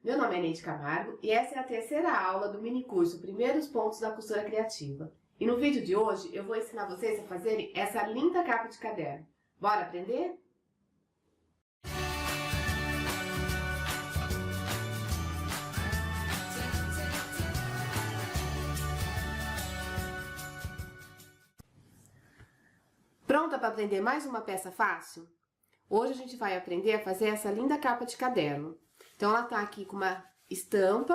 Meu nome é Neide Camargo e essa é a terceira aula do mini curso Primeiros Pontos da Costura Criativa. E no vídeo de hoje eu vou ensinar vocês a fazerem essa linda capa de caderno. Bora aprender? Pronta para aprender mais uma peça fácil? Hoje a gente vai aprender a fazer essa linda capa de caderno. Então ela tá aqui com uma estampa,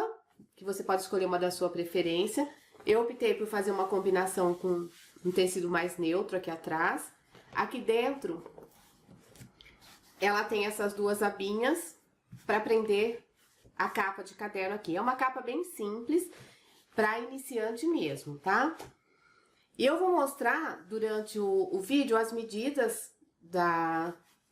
que você pode escolher uma da sua preferência. Eu optei por fazer uma combinação com um tecido mais neutro aqui atrás. Aqui dentro, ela tem essas duas abinhas para prender a capa de caderno aqui. É uma capa bem simples, para iniciante mesmo, tá? E eu vou mostrar durante o vídeo as medidas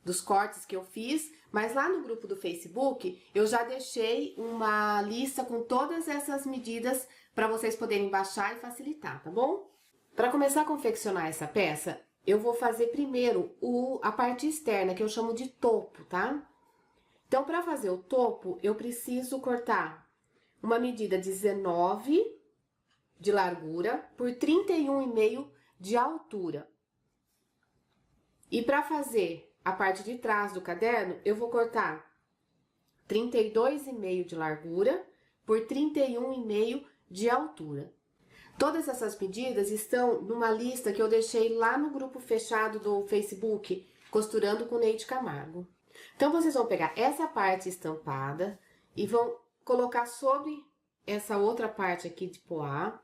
dos cortes que eu fiz, mas lá no grupo do Facebook eu já deixei uma lista com todas essas medidas para vocês poderem baixar e facilitar, tá bom? Para começar a confeccionar essa peça, eu vou fazer primeiro a parte externa, que eu chamo de topo, tá? Então, para fazer o topo, eu preciso cortar uma medida 19 de largura por 31,5 de altura. E para fazer a parte de trás do caderno, eu vou cortar 32,5 de largura por 31,5 de altura. Todas essas medidas estão numa lista que eu deixei lá no grupo fechado do Facebook, Costurando com Neide Camargo. Então, vocês vão pegar essa parte estampada e vão colocar sobre essa outra parte aqui de poá.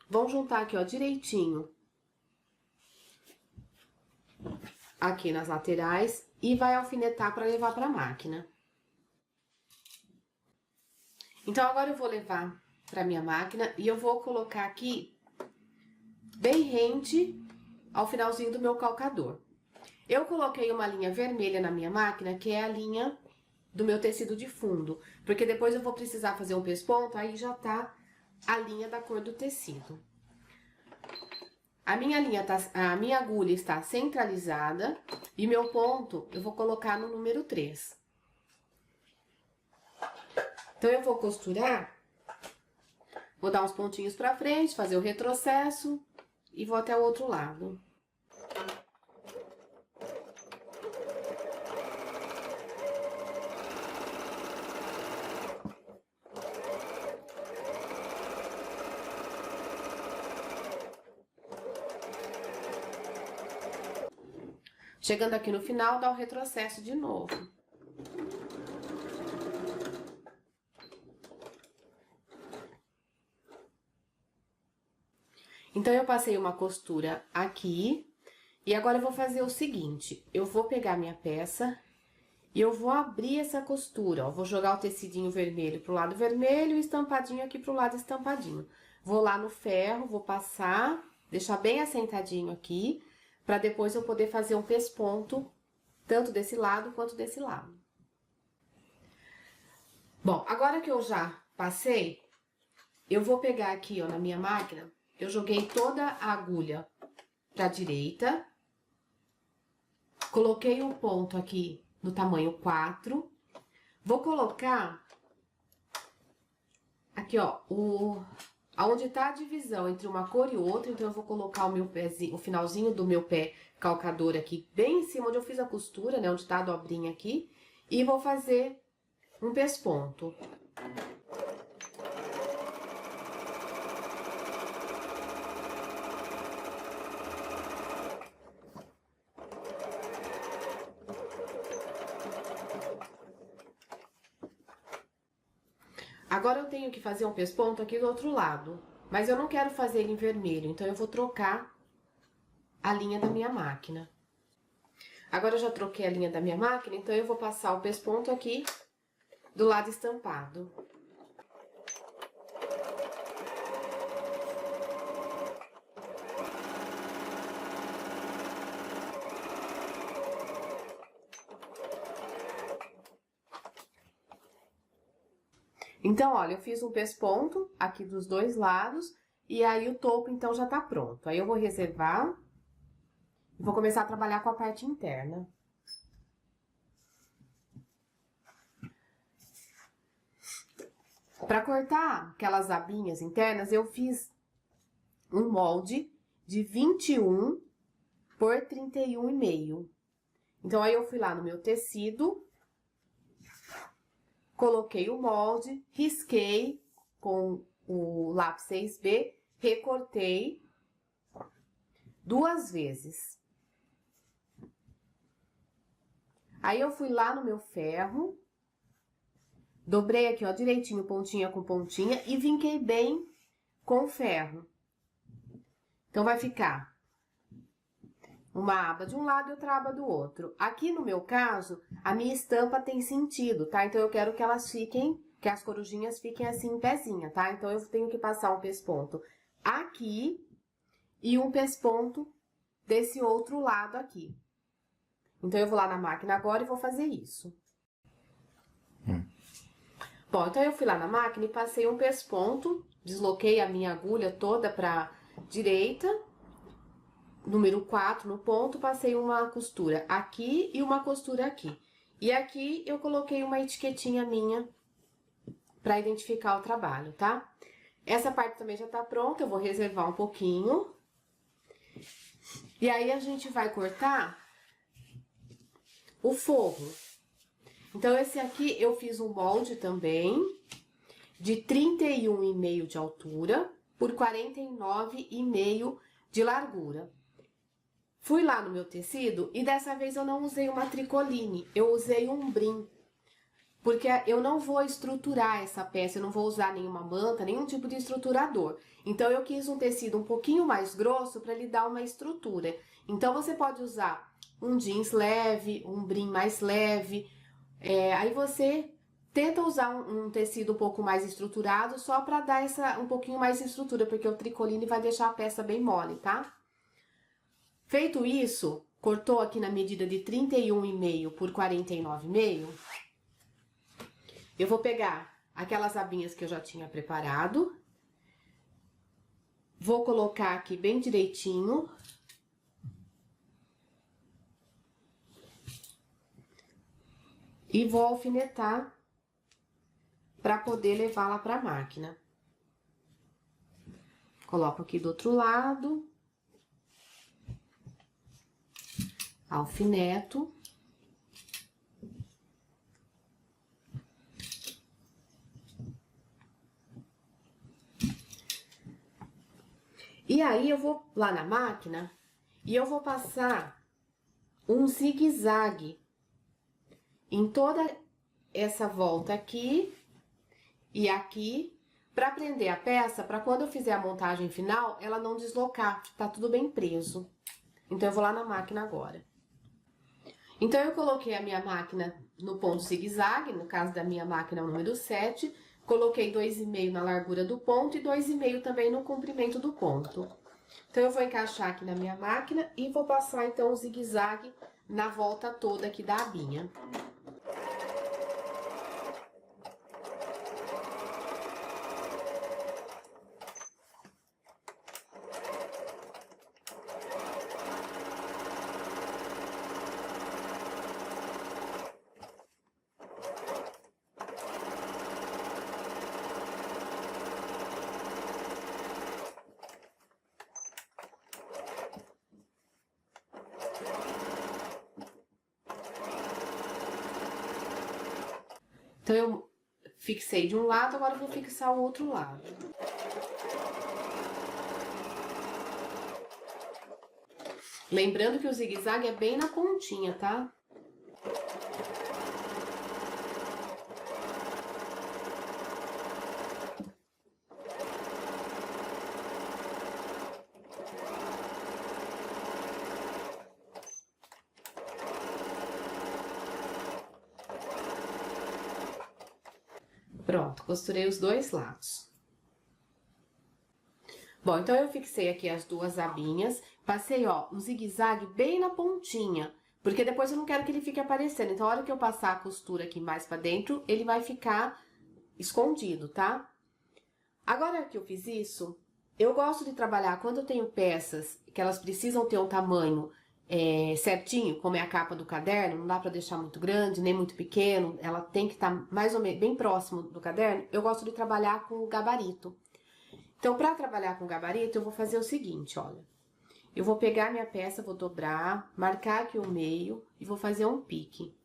Vão juntar aqui, ó, direitinho. Aqui nas laterais e vai alfinetar para levar para a máquina. Então, agora eu vou levar para minha máquina e eu vou colocar aqui bem rente ao finalzinho do meu calcador. Eu coloquei uma linha vermelha na minha máquina, que é a linha do meu tecido de fundo, porque depois eu vou precisar fazer um pesponto, aí já tá a linha da cor do tecido. A minha agulha está centralizada e meu ponto eu vou colocar no número 3. Então, eu vou costurar, vou dar uns pontinhos pra frente, fazer o retrocesso e vou até o outro lado. Chegando aqui no final, dá o retrocesso de novo. Então, eu passei uma costura aqui, e agora eu vou fazer o seguinte, eu vou pegar minha peça e eu vou abrir essa costura, ó, vou jogar o tecidinho vermelho pro lado vermelho e estampadinho aqui pro lado estampadinho. Vou lá no ferro, vou passar, deixar bem assentadinho aqui, para depois eu poder fazer um pesponto, tanto desse lado quanto desse lado. Bom, agora que eu já passei, eu vou pegar aqui, ó, na minha máquina, eu joguei toda a agulha pra direita, coloquei um ponto aqui no tamanho 4, vou colocar aqui, ó, aonde tá a divisão entre uma cor e outra, então eu vou colocar o meu pezinho, o finalzinho do meu pé calcador aqui, bem em cima onde eu fiz a costura, né, onde tá a dobrinha aqui, e vou fazer um pesponto. Agora, eu tenho que fazer um pesponto aqui do outro lado, mas eu não quero fazer ele em vermelho, então eu vou trocar a linha da minha máquina. Agora, eu já troquei a linha da minha máquina, então eu vou passar o pesponto aqui do lado estampado. Então, olha, eu fiz um pesponto aqui dos dois lados, e aí o topo, então, já tá pronto. Aí eu vou reservar e vou começar a trabalhar com a parte interna. Para cortar aquelas abinhas internas, eu fiz um molde de 21 por 31,5. Então, aí eu fui lá no meu tecido, coloquei o molde, risquei com o lápis 6B, recortei 2 vezes. Aí eu fui lá no meu ferro, dobrei aqui, ó, direitinho, pontinha com pontinha, e vinquei bem com o ferro. Então, vai ficar uma aba de um lado e outra aba do outro. Aqui, no meu caso, a minha estampa tem sentido, tá? Então, eu quero que elas fiquem, que as corujinhas fiquem assim em pezinha, tá? Então, eu tenho que passar um pesponto aqui e um pesponto desse outro lado aqui. Então, eu vou lá na máquina agora e vou fazer isso. Bom, então eu fui lá na máquina e passei um pesponto, desloquei a minha agulha toda pra direita, número 4 no ponto, passei uma costura aqui e uma costura aqui. E aqui eu coloquei uma etiquetinha minha pra identificar o trabalho, tá? Essa parte também já tá pronta, eu vou reservar um pouquinho. E aí, a gente vai cortar o forro. Então, esse aqui eu fiz um molde também, de 31,5 de altura por 49,5 de largura. Fui lá no meu tecido e dessa vez eu não usei uma tricoline, eu usei um brim. Porque eu não vou estruturar essa peça, eu não vou usar nenhuma manta, nenhum tipo de estruturador. Então, eu quis um tecido um pouquinho mais grosso para ele dar uma estrutura. Então, você pode usar um jeans leve, um brim mais leve. Aí você tenta usar um tecido um pouco mais estruturado só para dar um pouquinho mais de estrutura, porque o tricoline vai deixar a peça bem mole, tá? Feito isso, cortou aqui na medida de 31,5 por 49,5. Eu vou pegar aquelas abinhas que eu já tinha preparado. Vou colocar aqui bem direitinho. E vou alfinetar para poder levá-la para a máquina. Coloco aqui do outro lado. Alfineto. E aí, eu vou lá na máquina e eu vou passar um zigue-zague em toda essa volta aqui e aqui, para prender a peça, para quando eu fizer a montagem final, ela não deslocar, tá tudo bem preso. Então, eu vou lá na máquina agora. Então, eu coloquei a minha máquina no ponto zigue-zague, no caso da minha máquina número 7, coloquei 2,5 na largura do ponto e 2,5 também no comprimento do ponto. Então, eu vou encaixar aqui na minha máquina e vou passar, então, o zigue-zague na volta toda aqui da abinha. Então, eu fixei de um lado, agora eu vou fixar o outro lado. Lembrando que o zigue-zague é bem na pontinha, tá? Pronto, costurei os dois lados. Bom, então eu fixei aqui as duas abinhas, passei, ó, um zigue-zague bem na pontinha, porque depois eu não quero que ele fique aparecendo. Então, a hora que eu passar a costura aqui mais pra dentro, ele vai ficar escondido, tá? Agora que eu fiz isso, eu gosto de trabalhar quando eu tenho peças que elas precisam ter um tamanho certinho, como é a capa do caderno, não dá pra deixar muito grande, nem muito pequeno, ela tem que estar mais ou menos bem próximo do caderno, eu gosto de trabalhar com o gabarito. Então, pra trabalhar com o gabarito, eu vou fazer o seguinte, olha. Eu vou pegar minha peça, vou dobrar, marcar aqui o meio e vou fazer um pique.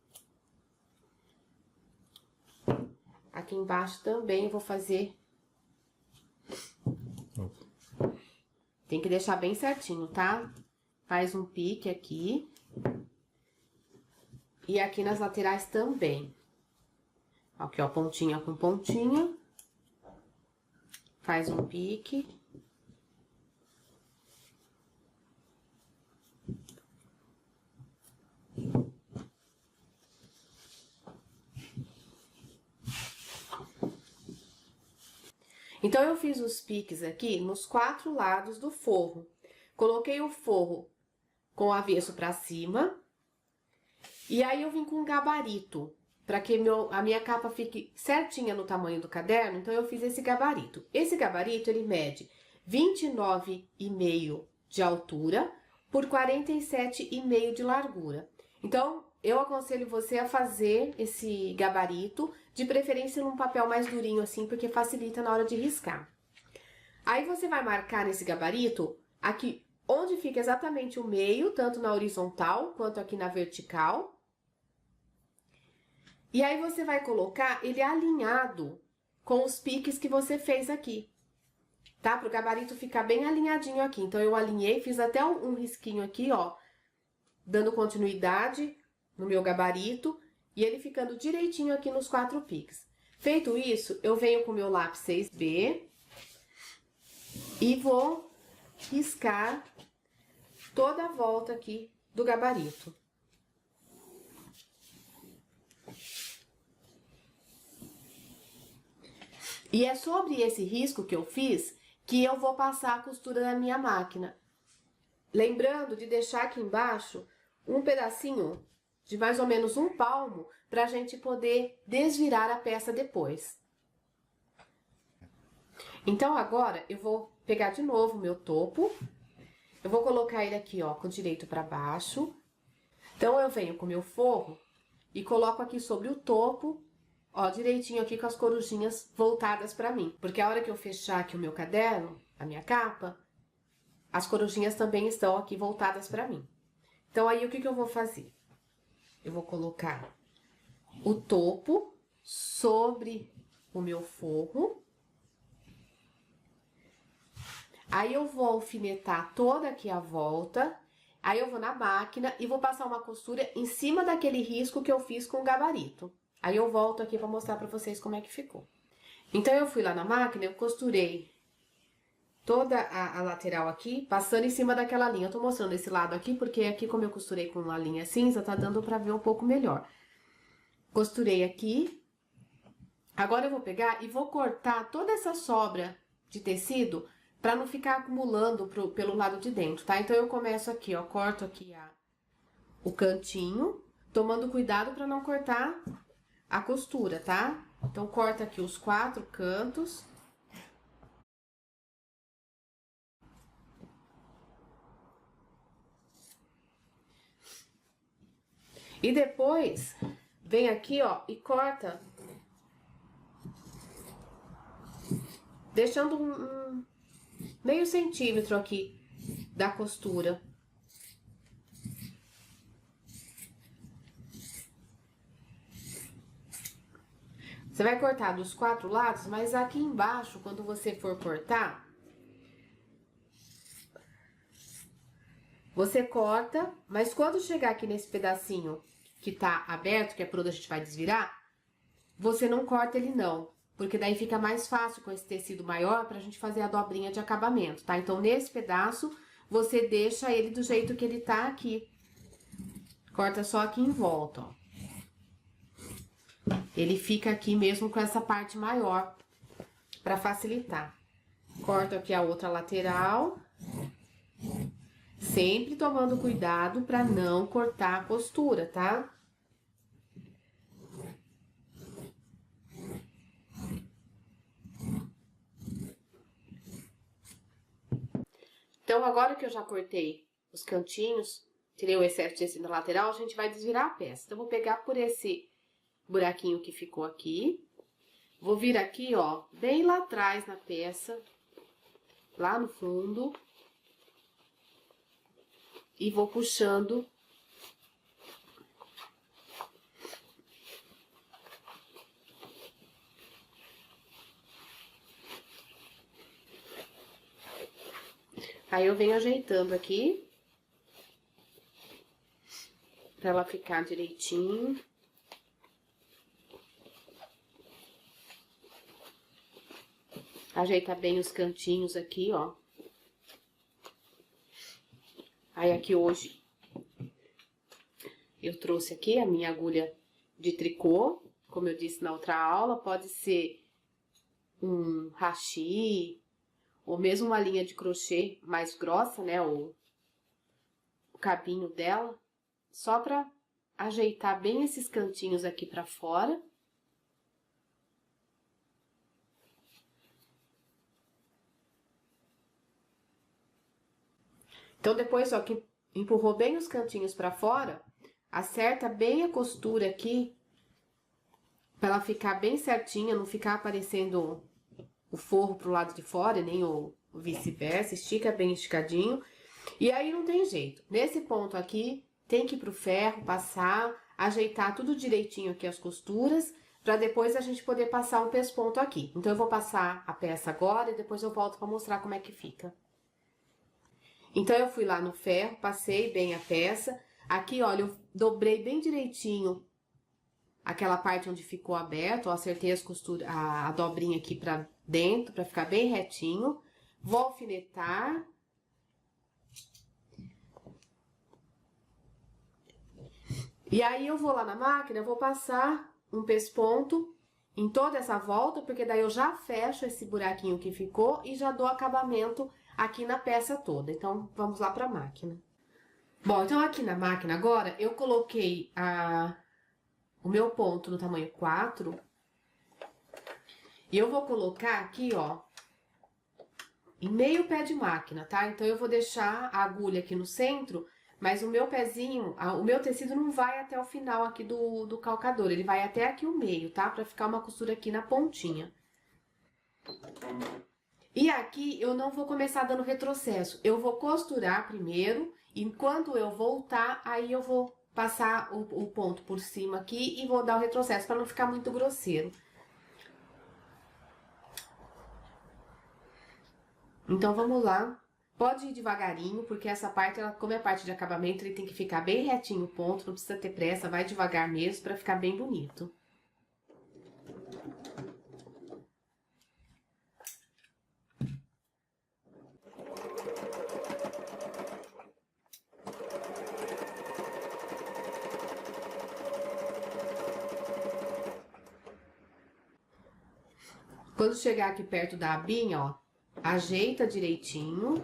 Aqui embaixo também eu vou fazer. Tem que deixar bem certinho, tá? Faz um pique aqui. E aqui nas laterais também. Aqui, ó, pontinha com pontinha. Faz um pique. Então, eu fiz os piques aqui nos 4 lados do forro. Coloquei o forro com o avesso pra cima. E aí, eu vim com um gabarito, para que a minha capa fique certinha no tamanho do caderno. Então, eu fiz esse gabarito. Esse gabarito, ele mede 29,5 de altura por 47,5 de largura. Então, eu aconselho você a fazer esse gabarito, de preferência num papel mais durinho assim, porque facilita na hora de riscar. Aí, você vai marcar nesse gabarito, aqui onde fica exatamente o meio, tanto na horizontal quanto aqui na vertical. E aí, você vai colocar ele alinhado com os piques que você fez aqui, tá? Para o gabarito ficar bem alinhadinho aqui. Então, eu alinhei, fiz até um risquinho aqui, ó, dando continuidade no meu gabarito e ele ficando direitinho aqui nos 4 piques. Feito isso, eu venho com o meu lápis 6B e vou riscar toda a volta aqui do gabarito. E é sobre esse risco que eu fiz que eu vou passar a costura na minha máquina. Lembrando de deixar aqui embaixo um pedacinho de mais ou menos um palmo para a gente poder desvirar a peça depois. Então, agora eu vou pegar de novo o meu topo. Eu vou colocar ele aqui, ó, com o direito para baixo. Então, eu venho com o meu forro e coloco aqui sobre o topo, ó, direitinho aqui com as corujinhas voltadas para mim. Porque a hora que eu fechar aqui o meu caderno, a minha capa, as corujinhas também estão aqui voltadas para mim. Então, aí, o que eu vou fazer? Eu vou colocar o topo sobre o meu forro. Aí, eu vou alfinetar toda aqui a volta. Aí, eu vou na máquina e vou passar uma costura em cima daquele risco que eu fiz com o gabarito. Aí, eu volto aqui para mostrar para vocês como é que ficou. Então, eu fui lá na máquina, eu costurei toda a lateral aqui, passando em cima daquela linha. Eu tô mostrando esse lado aqui, porque aqui, como eu costurei com uma linha cinza, tá dando pra ver um pouco melhor. Costurei aqui. Agora, eu vou pegar e vou cortar toda essa sobra de tecido pra não ficar acumulando pelo lado de dentro, tá? Então, eu começo aqui, ó, corto aqui o cantinho, tomando cuidado pra não cortar a costura, tá? Então, corta aqui os 4 cantos. E depois, vem aqui, ó, e corta, deixando um meio centímetro aqui da costura. Você vai cortar dos 4 lados, mas aqui embaixo, quando você for cortar, você corta, mas quando chegar aqui nesse pedacinho que tá aberto, que é por onde a gente vai desvirar, você não corta ele não, porque daí fica mais fácil com esse tecido maior pra gente fazer a dobrinha de acabamento, tá? Então, nesse pedaço, você deixa ele do jeito que ele tá aqui. Corta só aqui em volta, ó. Ele fica aqui mesmo com essa parte maior, pra facilitar. Corto aqui a outra lateral. Sempre tomando cuidado pra não cortar a costura, tá? Então, agora que eu já cortei os cantinhos, tirei o excesso de tecido na lateral, a gente vai desvirar a peça. Então, eu vou pegar por esse buraquinho que ficou aqui. Vou vir aqui, ó, bem lá atrás na peça, lá no fundo. E vou puxando. Aí, eu venho ajeitando aqui. Pra ela ficar direitinho. Ajeita bem os cantinhos aqui, ó. Aí, aqui hoje, eu trouxe aqui a minha agulha de tricô, como eu disse na outra aula, pode ser um hashi, ou mesmo uma linha de crochê mais grossa, né, o cabinho dela, só pra ajeitar bem esses cantinhos aqui pra fora. Então, depois, ó, que empurrou bem os cantinhos pra fora, acerta bem a costura aqui, pra ela ficar bem certinha, não ficar aparecendo o forro pro lado de fora, nem o vice-versa, estica bem esticadinho. E aí, não tem jeito. Nesse ponto aqui, tem que ir pro ferro, passar, ajeitar tudo direitinho aqui as costuras, pra depois a gente poder passar um pesponto aqui. Então, eu vou passar a peça agora e depois eu volto pra mostrar como é que fica. Então, eu fui lá no ferro, passei bem a peça. Aqui, olha, eu dobrei bem direitinho aquela parte onde ficou aberto, ó, acertei as costuras, a dobrinha aqui pra dentro, pra ficar bem retinho. Vou alfinetar. E aí, eu vou lá na máquina, vou passar um pesponto em toda essa volta, porque daí eu já fecho esse buraquinho que ficou e já dou acabamento aqui na peça toda. Então, vamos lá pra máquina. Bom, então aqui na máquina agora, eu coloquei o meu ponto no tamanho 4. E eu vou colocar aqui, ó, em meio pé de máquina, tá? Então, eu vou deixar a agulha aqui no centro, mas o meu pezinho, o meu tecido não vai até o final aqui do calcador, ele vai até aqui o meio, tá? Pra ficar uma costura aqui na pontinha. E aqui eu não vou começar dando retrocesso, eu vou costurar primeiro, enquanto eu voltar, aí eu vou passar o ponto por cima aqui e vou dar o retrocesso, para não ficar muito grosseiro. Então, vamos lá. Pode ir devagarinho, porque essa parte, como é parte de acabamento, ele tem que ficar bem retinho o ponto, não precisa ter pressa, vai devagar mesmo, para ficar bem bonito. Quando chegar aqui perto da abinha, ó, ajeita direitinho.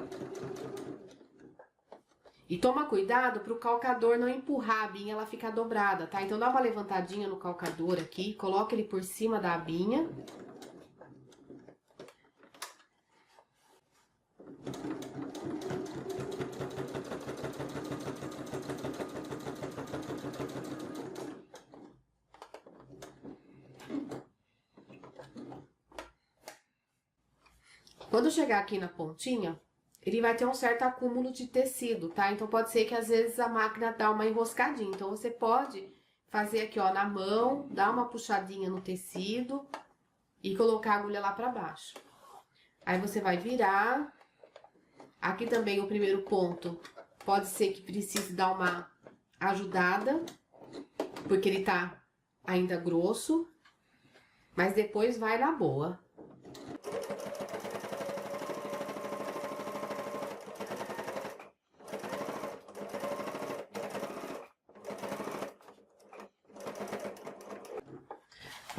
E toma cuidado para o calcador não empurrar a abinha, ela ficar dobrada, tá? Então, dá uma levantadinha no calcador aqui, coloca ele por cima da abinha. Quando chegar aqui na pontinha, ele vai ter um certo acúmulo de tecido, tá? Então, pode ser que às vezes a máquina dá uma enroscadinha. Então, você pode fazer aqui, ó, na mão, dar uma puxadinha no tecido e colocar a agulha lá pra baixo. Aí, você vai virar. Aqui também o primeiro ponto pode ser que precise dar uma ajudada, porque ele tá ainda grosso, mas depois vai na boa.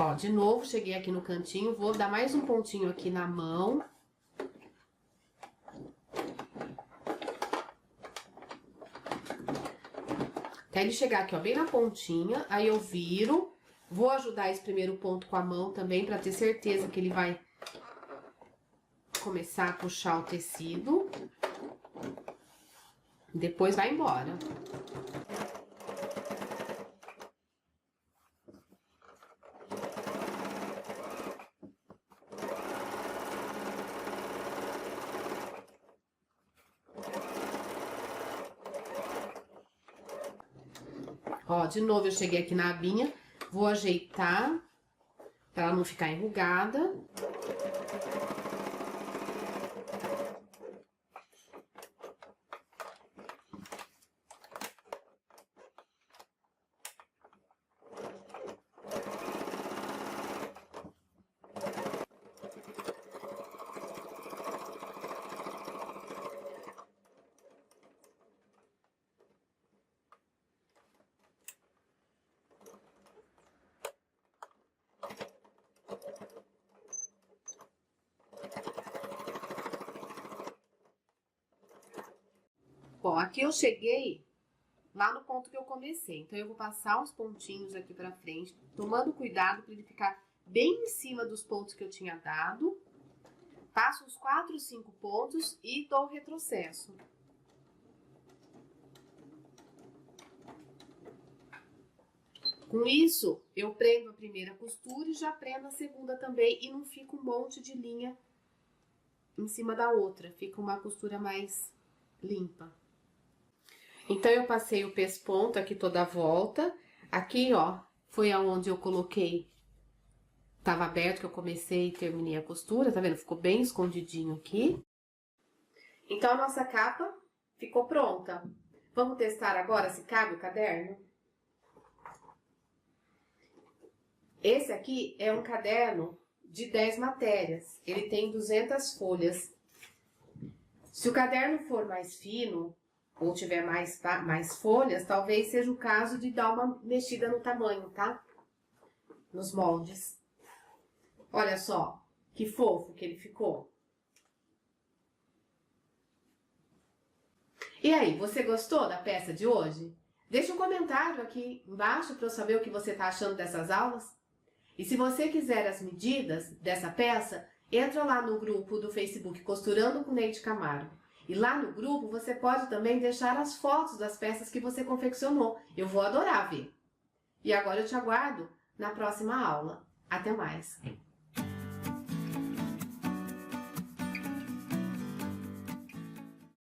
Ó, de novo, cheguei aqui no cantinho, vou dar mais um pontinho aqui na mão. Até ele chegar aqui, ó, bem na pontinha, aí eu viro. Vou ajudar esse primeiro ponto com a mão também, pra ter certeza que ele vai começar a puxar o tecido. Depois vai embora. Ó, de novo eu cheguei aqui na abinha, vou ajeitar para ela não ficar enrugada. Bom, aqui eu cheguei lá no ponto que eu comecei. Então, eu vou passar os pontinhos aqui pra frente, tomando cuidado para ele ficar bem em cima dos pontos que eu tinha dado. Passo os 4, 5 pontos e dou o retrocesso. Com isso, eu prendo a primeira costura e já prendo a segunda também e não fica um monte de linha em cima da outra. Fica uma costura mais limpa. Então, eu passei o pesponto aqui toda a volta. Aqui, ó, foi aonde eu coloquei, tava aberto que eu comecei e terminei a costura, tá vendo? Ficou bem escondidinho aqui. Então, a nossa capa ficou pronta. Vamos testar agora se cabe o caderno? Esse aqui é um caderno de 10 matérias. Ele tem 200 folhas. Se o caderno for mais fino, ou tiver mais folhas, talvez seja o caso de dar uma mexida no tamanho, tá? Nos moldes. Olha só, que fofo que ele ficou. E aí, você gostou da peça de hoje? Deixa um comentário aqui embaixo para eu saber o que você está achando dessas aulas. E se você quiser as medidas dessa peça, entra lá no grupo do Facebook Costurando com Neide Camargo. E lá no grupo você pode também deixar as fotos das peças que você confeccionou. Eu vou adorar ver. E agora eu te aguardo na próxima aula. Até mais!